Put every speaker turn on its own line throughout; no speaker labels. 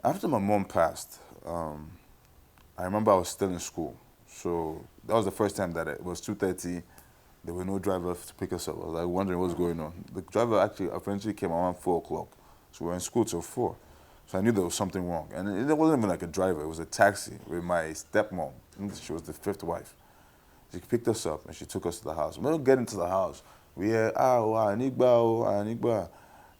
After my mom passed, I remember I was still in school. So that was the first time that it was 2:30. There were no drivers to pick us up. I was like wondering what's going on. The driver actually eventually came around 4 o'clock. So we were in school till 4. So I knew there was something wrong. And it wasn't even like a driver, it was a taxi with my stepmom. She was the fifth wife. She picked us up and she took us to the house. When we get into the house, we hear, Anigba,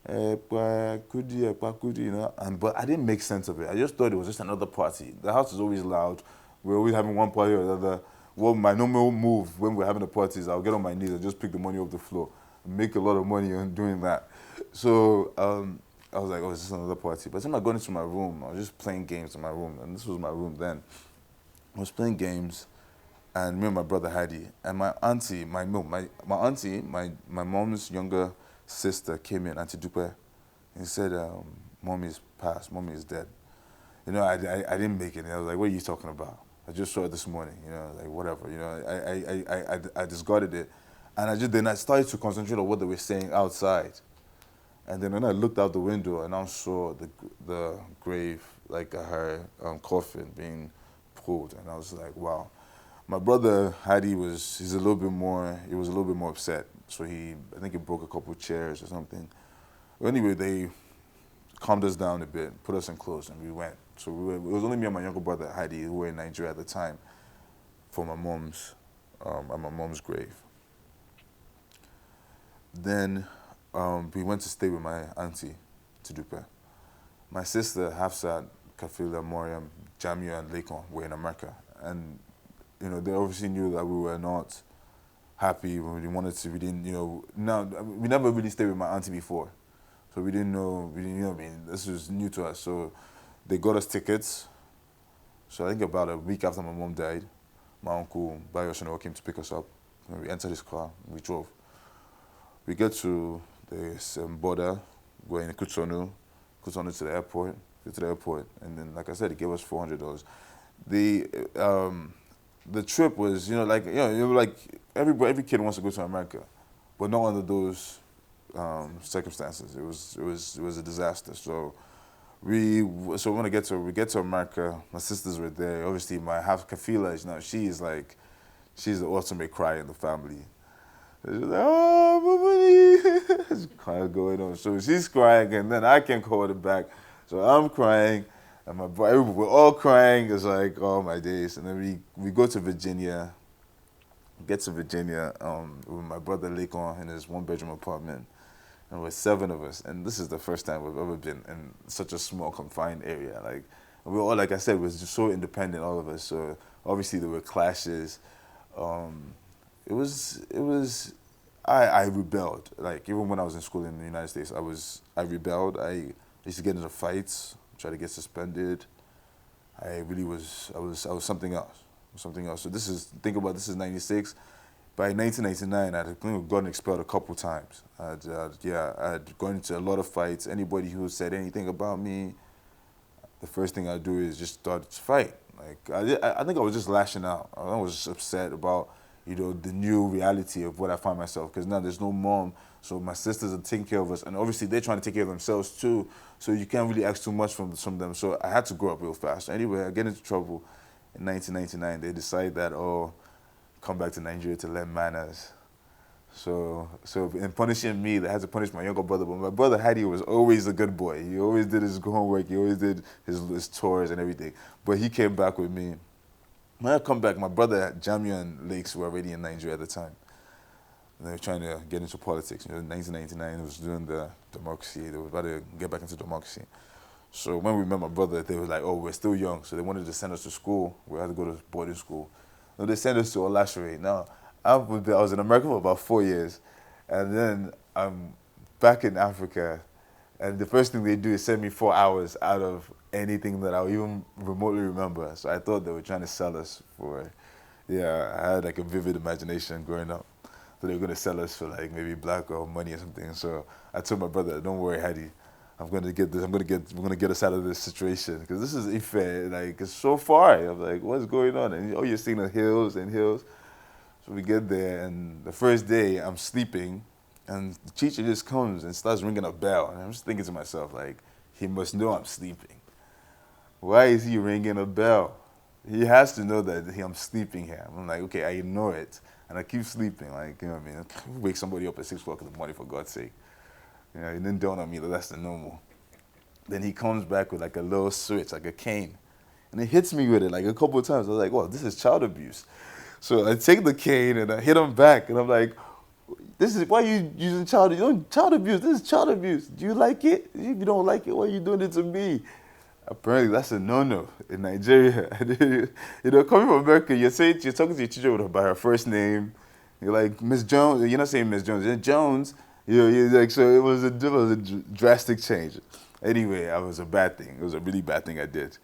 Kudi, you know. But I didn't make sense of it. I just thought it was just another party. The house is always loud. We're always having one party or another. Well, my normal move when we're having the parties, I'll get on my knees and just pick the money off the floor. Make a lot of money on doing that. So I was like, oh, it's just another party. By the time I got into my room, I was just playing games in my room. And this was my room then. I was playing games and me and my brother Hadi and my auntie, my auntie, my mom's younger sister came in, Auntie Dupe, and said, "Mommy is passed. Mommy is dead." You know, I didn't make it. I was like, "What are you talking about? I just saw it this morning." You know, like whatever. You know, I discarded it, and I started to concentrate on what they were saying outside, and then when I looked out the window and I saw the grave, like her coffin being pulled, and I was like, "Wow." My brother Hadi he was a little bit more upset. So I think he broke a couple of chairs or something. But anyway, they calmed us down a bit, put us in clothes, and we went. So it was only me and my younger brother Hadi who were in Nigeria at the time for at my mom's grave. Then we went to stay with my auntie, Tudupe. My sister Hafsat, Kafila, Moriam, Jamia, and Lekon were in America, and you know, they obviously knew that we were not happy when we wanted to. We didn't, you know, no, we never really stayed with my auntie before. So we didn't, you know what I mean? This was new to us. So they got us tickets. So I think about a week after my mom died, my uncle, Bayo Shanoa, came to pick us up. And we entered his car, we drove. We get to the border, going to Kutonu to the airport, get to the airport. And then, like I said, he gave us $400. The, um, the trip was, like every kid wants to go to America, but not under those circumstances. It was a disaster. So when we get to America, my sisters were there. Obviously, my half Kafila, you know, she's the ultimate cry in the family. She's like, oh, Mumuni, it's kind of going on. So she's crying, and then I can't hold it back. So I'm crying, and we're all crying. It's like, oh my days. And then we go to Virginia, get to Virginia with my brother Lekon in his one-bedroom apartment. And we're seven of us. And this is the first time we've ever been in such a small, confined area. Like, we all, like I said, was just so independent, all of us. So obviously there were clashes. Um, I rebelled. Like, even when I was in school in the United States, I rebelled. I used to get into fights, try to get suspended. I was something else. Something else. So this is 96. By 1999, I'd gotten expelled a couple times. I'd gone into a lot of fights. Anybody who said anything about me, the first thing I do is just start to fight. Like I think I was just lashing out. I was just upset about the new reality of what I find myself, because now there's no mom, so my sisters are taking care of us, and obviously they're trying to take care of themselves too. So you can't really ask too much from them. So I had to grow up real fast. Anyway, I get into trouble in 1999. They decide that come back to Nigeria to learn manners. So in punishing me, they had to punish my younger brother. But my brother Hadi was always a good boy. He always did his homework. He always did his chores and everything. But he came back with me. When I come back, my brother Jamia and Lakes were already in Nigeria at the time. And they were trying to get into politics. In 1999, it was during the democracy. They were about to get back into democracy. So when we met my brother, they were like, oh, we're still young. So they wanted to send us to school. We had to go to boarding school. So they sent us to Olashere. Now, I was in America for about 4 years. And then I'm back in Africa. And the first thing they do is send me 4 hours out of anything that I even remotely remember. So I thought they were trying to sell us I had like a vivid imagination growing up. So they were going to sell us for like maybe black or money or something. So I told my brother, don't worry, Hadi. I'm going to get this. We're going to get us out of this situation. Because this is Ife. Like, it's so far. I'm like, what's going on? And you're seeing the hills and hills. So we get there, and the first day I'm sleeping, and the teacher just comes and starts ringing a bell. And I'm just thinking to myself, like, he must know I'm sleeping. Why is he ringing a bell? He has to know that I'm sleeping here. I'm like, okay, I ignore it. And I keep sleeping. Like, you know what I mean? Wake somebody up at 6 o'clock in the morning, for God's sake. You know, it didn't dawn on me that that's the normal. Then he comes back with like a little switch, like a cane. And he hits me with it like a couple of times. I was like, well, this is child abuse. So I take the cane and I hit him back. And I'm like, this is, why are you using child abuse? This is child abuse. Do you like it? If you don't like it, why are you doing it to me? Apparently, that's a no-no in Nigeria. You know, coming from America, you're talking to your teacher by her first name. You're like, Miss Jones. You're not saying Miss Jones. You're Jones. You're like, so it was a drastic change. Anyway, it was a bad thing. It was a really bad thing I did.